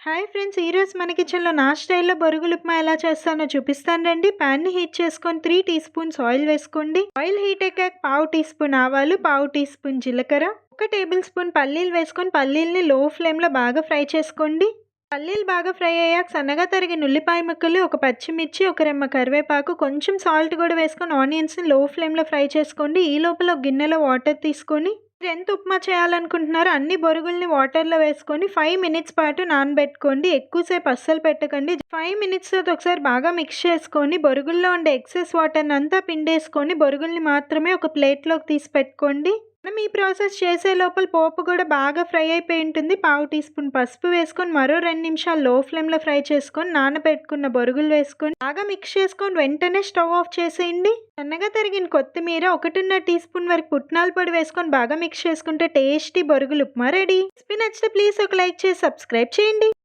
Hi friends, ఈరోజు మన కిచెన్లో నా స్టైల్లో బొరుగులు ఉప్మా ఎలా చేస్తానో చూపిస్తాను రండి. ప్యాన్ని హీట్ చేసుకొని 3 టీ స్పూన్స్ ఆయిల్ వేసుకోండి. ఆయిల్ హీట్ ఎక్కాక పావు టీ స్పూన్ ఆవాలు, పావు టీ స్పూన్ జీలకర్ర, 1 టేబుల్ స్పూన్ పల్లీలు వేసుకొని పల్లీల్ని లో ఫ్లేమ్లో బాగా ఫ్రై చేసుకోండి. పల్లీలు బాగా ఫ్రై అయ్యాక సన్నగా తరిగిన ఉల్లిపాయ ముక్కలు, 1 పచ్చిమిర్చి, 1 రెమ్మ కరివేపాకు, కొంచెం సాల్ట్ కూడా వేసుకొని ఆనియన్స్ని లో ఫ్లేమ్లో ఫ్రై చేసుకోండి. ఈ లోపల ఒక గిన్నెలో వాటర్ తీసుకొని మీరు ఎంత ఉప్మా చేయాలనుకుంటున్నారో అన్ని బొరుగుల్ని వాటర్లో వేసుకొని 5 మినిట్స్ పాటు నానబెట్టుకోండి. ఎక్కువసేపు అస్సలు పెట్టకండి. 5 మినిట్స్ తర్వాత ఒకసారి బాగా మిక్స్ చేసుకొని బొరుగుల్లో ఉండే ఎక్సెస్ వాటర్ని అంతా పిండేసుకొని బొరుగుల్ని మాత్రమే ఒక ప్లేట్లోకి తీసి పెట్టుకోండి. మనం ఈ ప్రాసెస్ చేసే లోపల పోపు కూడా బాగా ఫ్రై అయిపోయి ఉంటుంది. పావు టీ స్పూన్ పసుపు వేసుకొని మరో 2 నిమిషాలు లో ఫ్లేమ్లో ఫ్రై చేసుకొని నానబెట్టుకున్న బొరుగులు వేసుకొని బాగా మిక్స్ చేసుకొని వెంటనే స్టవ్ ఆఫ్ చేసేయండి. సన్నగా తరిగిన కొత్తిమీర, 1.5 టీ స్పూన్ వరకు పుట్నాల పొడి వేసుకొని బాగా మిక్స్ చేసుకుంటే టేస్టీ బొరుగులు ఉప్మా రెడీ. రెసిపీ నచ్చితే ప్లీజ్ ఒక లైక్ చేసి సబ్స్క్రైబ్ చేయండి.